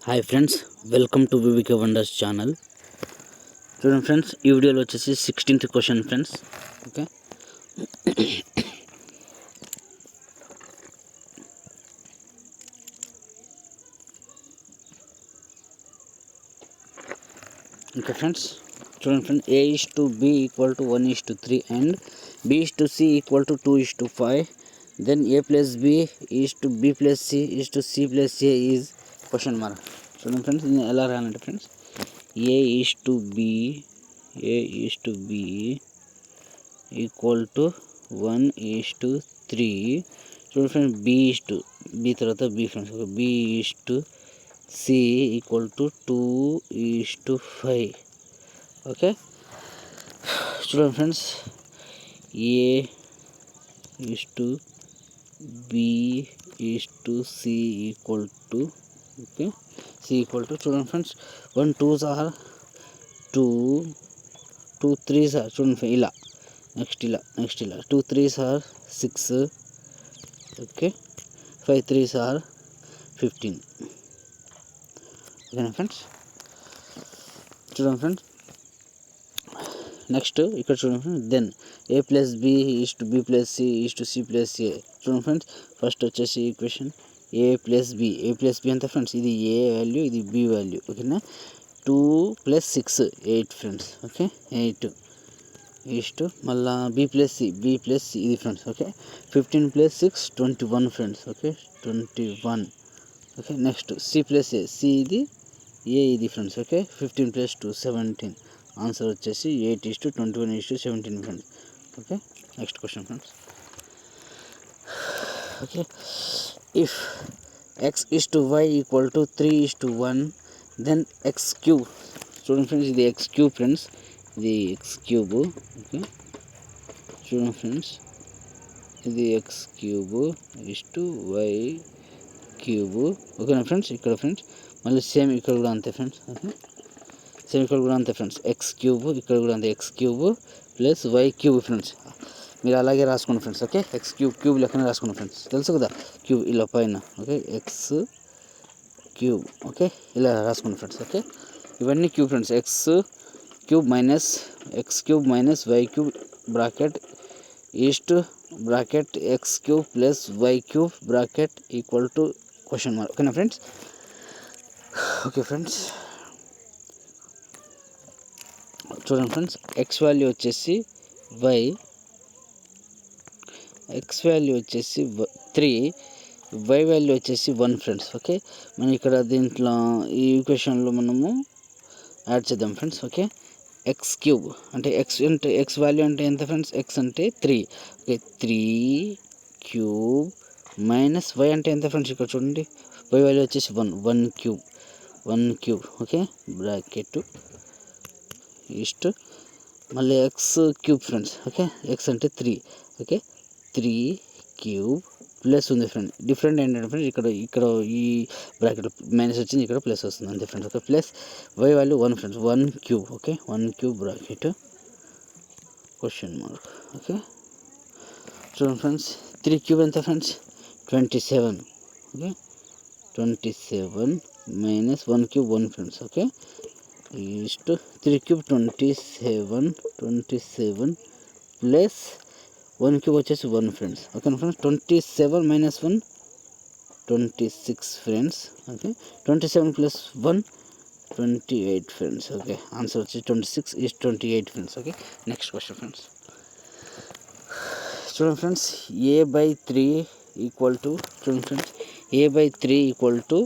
Hi friends, welcome to VVK wonders channel. చూడండి friends, ఈ వీడియోలో వచ్చేసి 16th question friends. Okay, okay friends, చూడండి friends, A:B = 1:3 and B:C = 2:5. Then A+B:B+C:C+A is question mark. చూడండి friends, దీన్ని ఎలా రాయాలంటే ఫ్రెండ్స్, A:B = 1:3. చూడండి ఫ్రెండ్స్, B తర్వాత B ఫ్రెండ్స్. B:C = 2:5. ఓకే, చూడండి ఫ్రెండ్స్, A:B:C = చూడండి friends, 1 2s are 2, 2 3s are చూడండి ఇలా, నెక్స్ట్ ఇలా 2 3s are 6. Okay, 5 3s are 15. ఓకేనా ఫ్రెండ్స్, చూడండి ఫ్రెండ్స్, నెక్స్ట్ ఇక్కడ చూడండి friends, then A+B = B+C = C+A. చూడండి ఫ్రెండ్స్, ఫస్ట్ వచ్చేసి ఈక్వేషన్ A+B ఎంత ఫ్రెండ్స్, ఇది A వాల్యూ, ఇది B వాల్యూ. ఓకేనా, 2 + 6 8 ఫ్రెండ్స్. ఓకే, 8 మళ్ళా B+C ఇది friends. Okay, 15 + 6 21 friends. Okay, 21. Okay, next C+A ఇది A ఇది ఫ్రెండ్స్. ఓకే, 15 + 2 17. ఆన్సర్ వచ్చేసి 8:21:17 friends. Okay, next question friends. Okay, if x:y = 3:1, then x3. చూడండి ఫ్రెండ్స్, ఇది x3 ఫ్రెండ్స్, ఇది x3. ఓకే, చూడండి ఫ్రెండ్స్, ఇది x3 y3. ఓకేనా ఫ్రెండ్స్, ఇక్కడ ఫ్రెండ్స్ మళ్ళీ సేమ్ ఇక్కడ కూడా అంతే ఫ్రెండ్స్. ఓకే, సేమ్ ఇక్కడ కూడా అంతే ఫ్రెండ్స్, x3 ఇక్కడ కూడా అంతే, x3 + y3 ఫ్రెండ్స్. మీరు అలాగే రాసుకోండి ఫ్రెండ్స్. ఓకే, x3 లెక్కనే రాసుకోండి ఫ్రెండ్స్, తెలుసు కదా, క్యూబ్ ఇలా పైన. Okay, x3. ఓకే, ఇలా రాసుకోండి ఫ్రెండ్స్. ఓకే, ఇవన్నీ cube friends, x3 - y3 bracket east bracket x3 + y3 bracket = question mark. ఓకేనా ఫ్రెండ్స్. ఓకే ఫ్రెండ్స్, చూడండి ఫ్రెండ్స్, x వాల్యూ వచ్చేసి 3, y వాల్యూ వచ్చేసి 1 ఫ్రెండ్స్. ఓకే, మనం ఇక్కడ దీంట్లో ఈ ఈక్వేషన్లో మనము యాడ్ చేద్దాం ఫ్రెండ్స్. ఓకే, x3 అంటే x వాల్యూ అంటే ఎంత ఫ్రెండ్స్, x అంటే 3. ఓకే, 3³ - y అంటే ఎంత ఫ్రెండ్స్, ఇక్కడ చూడండి, y వాల్యూ వచ్చేసి 1 ఓకే, బ్రాకెట్ ఈస్ట్ మళ్ళీ x³ ఫ్రెండ్స్. ఓకే, x అంటే 3. ఓకే, 3³ ప్లస్ ఉంది ఫ్రెండ్, డిఫరెంట్ ఏంటంటే ఫ్రెండ్స్, ఇక్కడ ఈ బ్రాకెట్ మైనస్ వచ్చింది, ఇక్కడ ప్లస్ వస్తుంది అంతే friends. Okay, plus y value 1 friends, 1³ okay, 1³ bracket question mark. Okay, చూడండి ఫ్రెండ్స్, 3³ ఎంత friends, 27. Okay, 27 - 1³ 1 friends. Okay, east 3³ 27 plus 1³ వచ్చేసి 1 friends. Okay friends, 27 - 1 26 friends. Okay, 27 + 1 28 friends. Okay, answer వచ్చి 26:28 friends. Okay, next question friends. చూడండి friends, A/3 చూడండి friends, A/3 =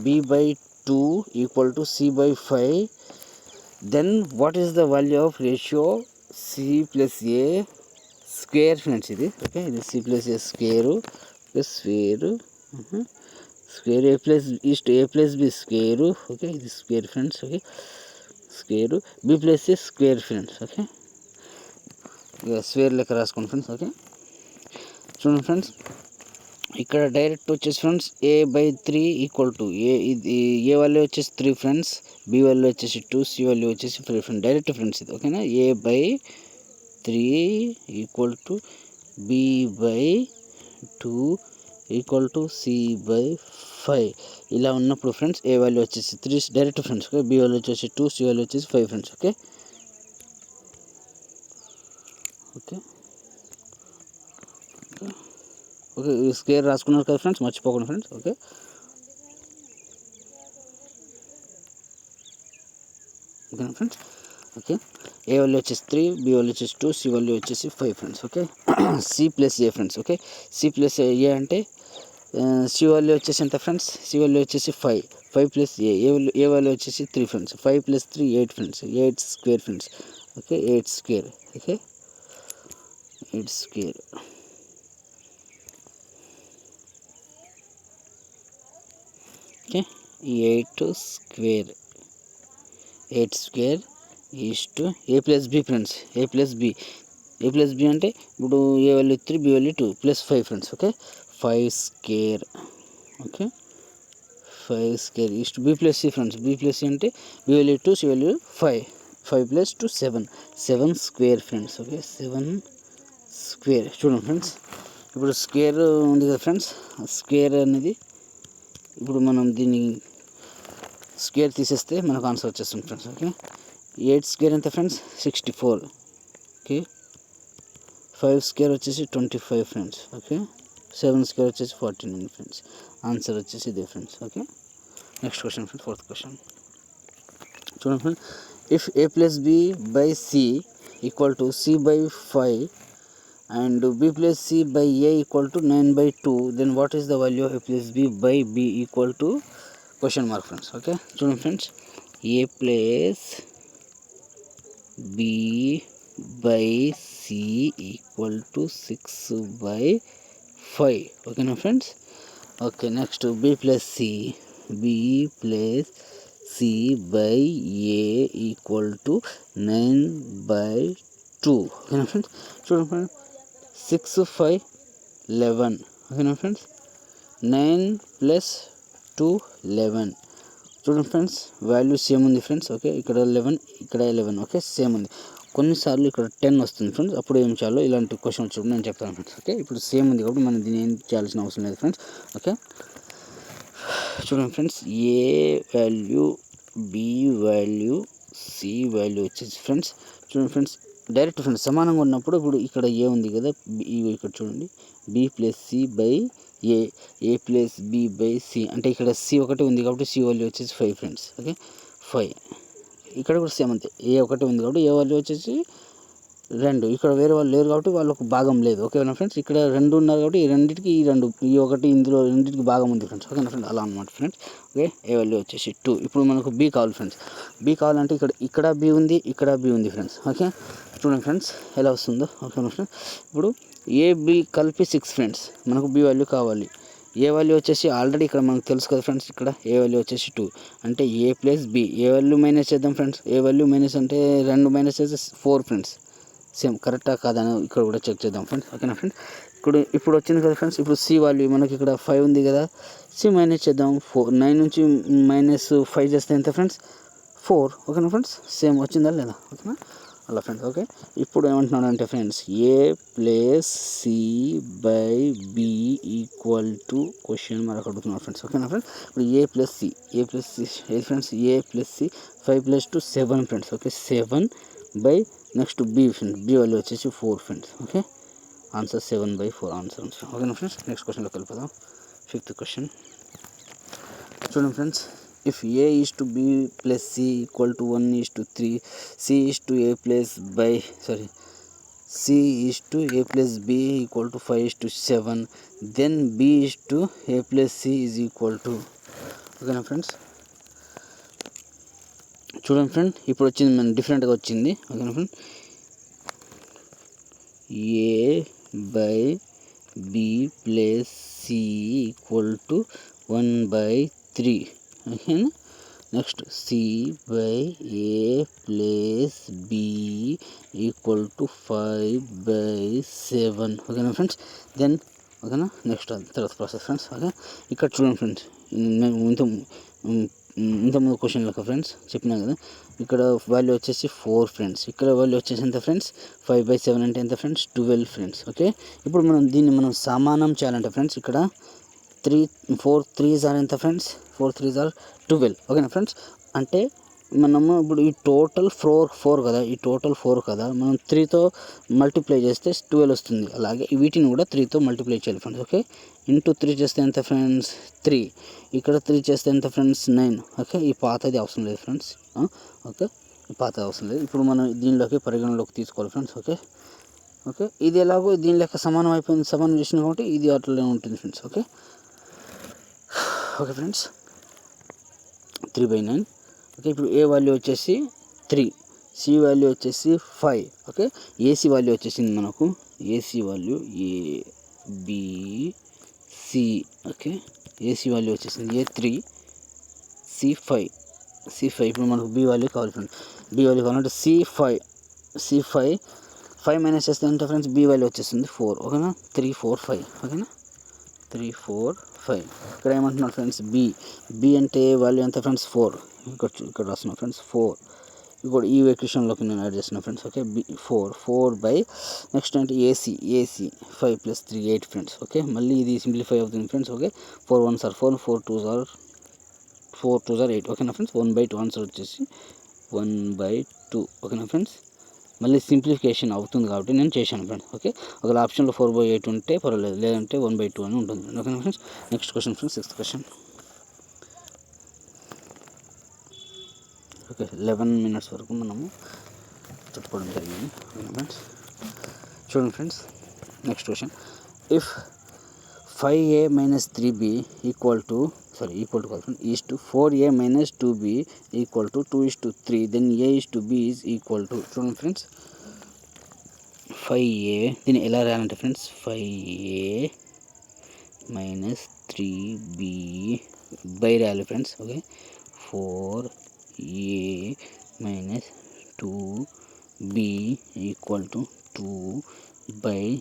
B/2 = C/5. Then what is the value of ratio C+A square friends. ఇది okay, ఇది C+A square plus square square A+B square. Okay, ఇది square friends. Okay, square B+C square friends. Okay, ఇక square లెక్క రాసుకోండి friends. Okay, చూడండి friends, ఇక్కడ direct వచ్చేసి friends A/3 = ఇది A వాల్యూ వచ్చేసి 3 ఫ్రెండ్స్, B వాల్యూ వచ్చేసి 2, C వాల్యూ వచ్చేసి 5 ఫ్రెండ్స్, డైరెక్ట్ ఫ్రెండ్స్ ఇది. ఓకేనా, A/3 = B/2 = C/5. 5 ఇలా ఉన్నప్పుడు ఫ్రెండ్స్ ఏ వాల్యూ వచ్చేసి 3 direct friends. Okay, B value వచ్చేసి 2, సి వాల్యూ వచ్చేసి 5 ఫ్రెండ్స్. ఓకే ఓకే ఓకే ఈ స్క్వేర్ రాసుకున్నారు కదా ఫ్రెండ్స్, మర్చిపోకండి ఫ్రెండ్స్. ఓకే ఓకేనా ఫ్రెండ్స్. ఓకే ఏ వాల్యూ వచ్చేసి 3, బి వాల్యూ వచ్చేసి 2, సి వాల్యూ వచ్చేసి 5 ఫ్రెండ్స్. ఓకే సి ప్లస్ ఏ ఫ్రెండ్స్. ఓకే సి ప్లస్ ఏ అంటే సి వాల్యూ వచ్చేసి ఎంత ఫ్రెండ్స్, సి వాల్యూ వచ్చేసి 5 ప్లస్ ఏ వాల్యూ వచ్చేసి 3 friends. 5 plus 3 8 friends, 8 square friends. Okay 8 square. Okay 8 square. Okay 8 square, 8 square is to A plus B friends. A plus B అంటే ఇప్పుడు A value 3, B value 2 plus 5 friends. Okay 5 square. Okay 5 square is to B plus C friends. B plus C అంటే B value 2, C value 5 plus 2 7 square friends. Okay 7 square. చూడండి friends, ఇప్పుడు square ఉంది కదా friends, square అనేది ఇప్పుడు మనం దీన్ని square తీసేస్తే మనకు ఆన్సర్ వచ్చేస్తుంది ఫ్రెండ్స్. ఓకే 8 స్క్వేర్ ఎంత ఫ్రెండ్స్, 64. ఓకే 5 స్క్వేర్ వచ్చేసి 25 ఫ్రెండ్స్. ఓకే 7 స్క్వేర్ వచ్చేసి 49 ఫ్రెండ్స్. ఆన్సర్ వచ్చేసి ఇదే friends. Okay next question friends, 4th question చూడండి friends. If A plus B by C equal to C by 5 and b plus c by a equal to 9/2, then what is the value of a plus b by b equal to question mark friends. Okay చూడండి friends, a plus b by c equal to 6/5. ఓకేనా friends. Okay next b plus c by a equal to 9/2. ఓకేనా friends. చూడండి friends 6, 5, 11. ఓకేనా friends. 9 + 2 11. చూడండి friends value same ఉంది friends. Okay ఇక్కడ 11, ఇక్కడ 11. Okay same ఉంది. కొన్నిసార్లు ఇక్కడ 10 వస్తుంది ఫ్రెండ్స్, అప్పుడు ఏం చేయాలో ఇలాంటి క్వశ్చన్ వచ్చినప్పుడు నేను చెప్తాను ఫ్రెండ్స్. ఓకే ఇప్పుడు సేమ్ ఉంది కాబట్టి మనం దీన్ని ఏం చేయాల్సిన అవసరం లేదు ఫ్రెండ్స్. ఓకే చూడండి friends, A value, B value, C value వచ్చేసి ఫ్రెండ్స్ చూడండి ఫ్రెండ్స్ డైరెక్ట్ ఫ్రెండ్స్ సమానంగా ఉన్నప్పుడు ఇప్పుడు ఇక్కడ ఏ ఉంది కదా, ఇక్కడ చూడండి B plus C by A, A plus B by C అంటే ఇక్కడ సి ఒకటి ఉంది కాబట్టి సి వాల్యూ వచ్చేసి 5 ఫ్రెండ్స్. ఓకే 5. ఇక్కడ కూడా సేమ్ అంతే, ఏ ఒకటి ఉంది కాబట్టి ఏ వాల్యూ వచ్చేసి 2. ఇక్కడ వేరే వాళ్ళు లేరు కాబట్టి వాళ్ళకు భాగం లేదు. ఓకేనా ఫ్రెండ్స్. ఇక్కడ 2 ఉన్నారు కాబట్టి ఈ రెండింటికి ఈ ఒకటి ఇందులో రెండింటికి భాగం ఉంది ఫ్రెండ్స్. ఓకేనా ఫ్రెండ్స్ అలా అనమాట ఫ్రెండ్స్. ఓకే ఏ వాల్యూ వచ్చేసి 2. ఇప్పుడు మనకు బి కావాలి ఫ్రెండ్స్. బి కావాలంటే ఇక్కడ బి ఉంది, ఇక్కడ బి ఉంది ఫ్రెండ్స్. ఓకే చూడండి ఫ్రెండ్స్ ఎలా వస్తుందో. ఓకేనా ఫ్రెండ్స్. ఇప్పుడు ఏ బి కలిపి 6 ఫ్రెండ్స్, మనకు బి వాల్యూ కావాలి. ఏ వాల్యూ వచ్చేసి ఆల్రెడీ ఇక్కడ మనకు తెలుసు కదా ఫ్రెండ్స్, ఇక్కడ ఏ వాల్యూ వచ్చేసి 2 అంటే ఏ ప్లస్ బి. ఏ వాల్యూ మైనస్ చేద్దాం ఫ్రెండ్స్. ఏ వాల్యూ మైనస్ అంటే 2 మైనస్ చేస్తే 4 ఫ్రెండ్స్. సేమ్ కరెక్టా కాదని ఇక్కడ కూడా చెక్ చేద్దాం ఫ్రెండ్స్. ఓకేనా ఫ్రెండ్స్. ఇప్పుడు వచ్చింది కదా ఫ్రెండ్స్. ఇప్పుడు సి వాల్యూ మనకి ఇక్కడ 5 ఉంది కదా, సి మైనస్ చేద్దాం. 9 నుంచి -5 చేస్తే ఎంత ఫ్రెండ్స్, 4. ఓకేనా ఫ్రెండ్స్. సేమ్ వచ్చిందా లేదా. ఓకేనా అలా ఫ్రెండ్స్. ఓకే ఇప్పుడు ఏమంటున్నాడు అంటే friends A plus C by B equal to question mark అడుగుతున్నాడు ఫ్రెండ్స్. ఓకేనా ఫ్రెండ్స్. ఇప్పుడు A plus C A friends, A plus C 5 + 2 7 friends. Okay 7 by next B friends, B value వచ్చేసి 4 ఫ్రెండ్స్. Okay answer 7/4 answer. ఓకేనా friends. Next క్వశ్చన్లోకి వెళ్ళిపోదాం. 5th question చూడండి friends. If A is to B plus C equal to 1:3, C is to A plus B equal to 5:7, then B is to A plus C is equal to. ఓకేనా friends. చూడండి friend ఇప్పుడు వచ్చింది మన డిఫరెంట్గా వచ్చింది. ఓకేనా friend A by B plus C equal to 1/3. ఓకేనా. Next C by A plus B equal to 5/7. ఓకేనా ఫ్రెండ్స్. దెన్ ఓకేనా నెక్స్ట్ తర్వాత ప్రాసెస్ ఫ్రెండ్స్. ఓకే ఇక్కడ చూడండి ఫ్రెండ్స్ ఇంతకుముందు క్వశ్చన్లో ఫ్రెండ్స్ చెప్పినా కదా, ఇక్కడ వాల్యూ వచ్చేసి 4 ఫ్రెండ్స్, ఇక్కడ వాల్యూ వచ్చేసి ఎంత ఫ్రెండ్స్ 5/7 అంటే ఎంత ఫ్రెండ్స్ 12 ఫ్రెండ్స్. ఓకే ఇప్పుడు దీన్ని మనం సమానం చేయాలంటే ఫ్రెండ్స్ ఇక్కడ 4 3s ఆర్ ఎంత ఫ్రెండ్స్, 4 3s ఆర్ 12. ఓకేనా ఫ్రెండ్స్. అంటే మనము ఇప్పుడు ఈ టోటల్ 4 కదా, ఈ టోటల్ 4 కదా, మనం 3తో మల్టిప్లై చేస్తే 12 వస్తుంది. అలాగే వీటిని కూడా 3తో మల్టిప్లై చేయాలి ఫ్రెండ్స్. ఓకే, ఇంటూ 3 చేస్తే ఎంత ఫ్రెండ్స్ 3, ఇక్కడ 3 చేస్తే ఎంత ఫ్రెండ్స్ 9. ఓకే, ఈ పాతది అవసరం లేదు ఫ్రెండ్స్. ఓకే, ఈ పాతది అవసరం లేదు. ఇప్పుడు మనం దీనిలోకి పరిగణలోకి తీసుకోవాలి ఫ్రెండ్స్. ఓకే ఓకే, ఇది ఎలాగో దీని లెక్క సమానం అయిపోయింది, సమానం చేసిన కాబట్టి ఇది అట్లనే ఉంటుంది friends. Okay okay friends, 3/9. Okay, ఇప్పుడు ఏ వాల్యూ వచ్చేసి 3, సి వాల్యూ వచ్చేసి 5. ఓకే, ఏసీ వాల్యూ వచ్చేసింది మనకు, AC value ABC. Okay, AC value వచ్చేసింది A3 C5. ఇప్పుడు మనకు బి వాల్యూ కావాలి ఫ్రెండ్స్. బి వాల్యూ కావాలంటే C5 5 మైనస్ చేస్తే ఎంత ఫ్రెండ్స్, బి వాల్యూ వచ్చేస్తుంది 4. ఓకేనా, 3 4 5. ఓకేనా, 3 4 5. ఇక్కడ ఏమంటున్నారు ఫ్రెండ్స్, బి అంటే వాల్యూ ఎంత ఫ్రెండ్స్ 4. ఇక్కడ రాస్తున్నా ఫ్రెండ్స్ 4. ఇక్కడ ఈ ఈక్వేషన్లోకి నేను యాడ్ చేస్తున్నా friends. Okay, B 4 by next అంటే ఏసీ 5 + 3 8 ఫ్రెండ్స్. ఓకే, మళ్ళీ ఇది సింప్లిఫై అవుతుంది friends. Okay, 4 1s are 4, 4 2s are 8. ఓకేనా ఫ్రెండ్స్, 1/2 ఆన్సర్ వచ్చేసి 1/2. ఓకేనా ఫ్రెండ్స్, మళ్ళీ సింప్లిఫికేషన్ అవుతుంది కాబట్టి నేను చేశాను ఫ్రెండ్స్. ఓకే, ఒకవేళ ఆప్షన్లో 4/8 ఉంటే పర్వాలేదు, లేదంటే 1/2 అని ఉంటుంది. ఓకేనా friends. Next question friends, 6th question. Okay, 11 minutes వరకు మనము చెప్పుకోవడం జరిగింది. ఓకేనా ఫ్రెండ్స్, చూడండి friends. Next question, if 5a - 3b equal to is to 4a - 2b equal to 2:3, then a:b is equal to. చూడండి ఫ్రెండ్స్, 5a దీన్ని ఎలా రాయాలంటే ఫ్రెండ్స్, 5a - 3b బై రాయాలి friends. Okay, 4a - 2b equal to 2/3.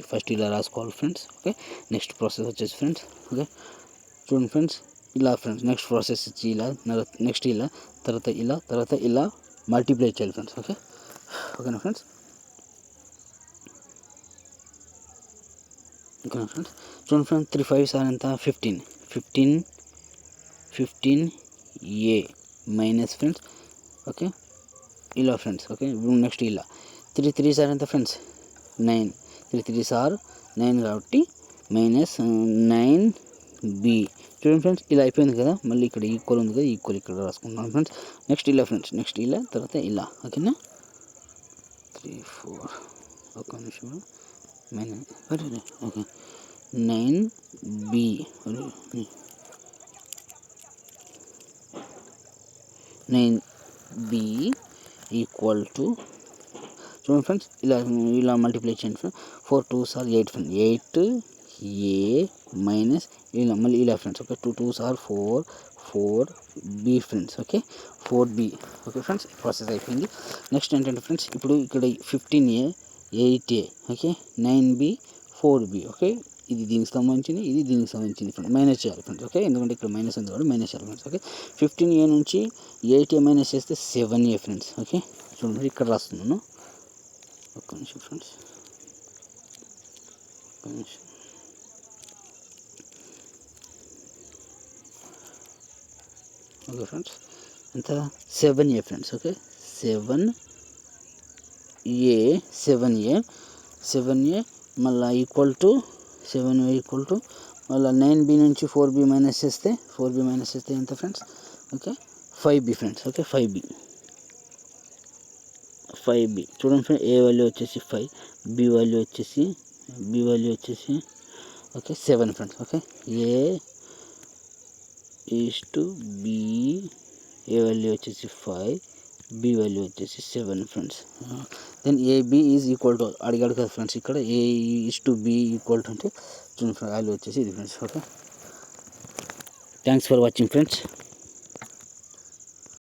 First ఇలా రాసుకోవాలి friends. Okay, next process వచ్చేసి friends. Okay, చూడండి friends, ఇలా ఫ్రెండ్స్ నెక్స్ట్ ప్రాసెస్ ఇచ్చి ఇలా, నెక్స్ట్ ఇలా, తర్వాత ఇలా మల్టిప్లై చేయాలి ఫ్రెండ్స్. ఓకే ఓకేనా ఫ్రెండ్స్. ఓకేనా ఫ్రెండ్స్, చూడండి ఫ్రెండ్స్, 3 5s are ఎంత 15 15a మైనస్ ఫ్రెండ్స్. ఓకే, ఇలా ఫ్రెండ్స్. ఓకే, నెక్స్ట్ ఇలా 3 3s are ఎంత ఫ్రెండ్స్ 9, 3 3s are 9 కాబట్టి మైనస్ 9b. చూడండి ఫ్రెండ్స్, ఇలా అయిపోయింది కదా, మళ్ళీ ఇక్కడ ఈక్వల్ ఉంది కదా, ఈక్వల్ ఇక్కడ రాసుకుంటున్నాను ఫ్రెండ్స్. నెక్స్ట్ ఇలా ఫ్రెండ్స్, నెక్స్ట్ ఇలా, తర్వాత ఇలా. ఓకేనా, 3 4 ఒక నిమిషం minus. Okay, 9b 9b equal to. చూడండి ఫ్రెండ్స్, ఇలా మల్టిప్లై చేయండి friends. 4 2s are 8 friends, 8a minus ఇలా మళ్ళీ ఇలా friends. Okay, 2 2s are 4b friends. Okay, 4b. Okay friends, process అయిపోయింది. నెక్స్ట్ ఏంటంటే ఫ్రెండ్స్, ఇప్పుడు ఇక్కడ 15a 8a. Okay, 9b 4b. Okay, ఇది దీనికి సంబంధించింది, ఇది దీనికి సంబంధించింది ఫ్రెండ్స్. మైనస్ చేయాలి ఫ్రెండ్స్. ఓకే, ఎందుకంటే ఇక్కడ మైనస్ ఉంది కాబట్టి మైనస్ చేయాలి ఫ్రెండ్స్. ఓకే, 15a నుంచి 8a మైనస్ చేస్తే 7a ఫ్రెండ్స్. ఓకే, చూడండి ఇక్కడ రాస్తున్నాను, ఒక్క నిమిషం ఫ్రెండ్స్. ఓకే ఫ్రెండ్స్, ఎంత 7a ఫ్రెండ్స్. ఓకే, 7a మళ్ళీ equal to 7a equal to మళ్ళీ 9b నుంచి 4b మైనస్ చేస్తే ఎంత friends. Okay, 5b friends. Okay, 5b చూడండి ఫ్రెండ్స్, ఏ వాల్యూ వచ్చేసి 5, బి వాల్యూ వచ్చేసి okay 7 friends. Okay, a:b A value వచ్చేసి 5, బి వాల్యూ వచ్చేసి 7 friends. Then AB is equal to అడిగాడు కదా ఫ్రెండ్స్, ఇక్కడ a:b ఈక్వల్ టు అంటే చూడండి వాల్యూ వచ్చేసి ఇది friends. Okay, thanks for watching friends.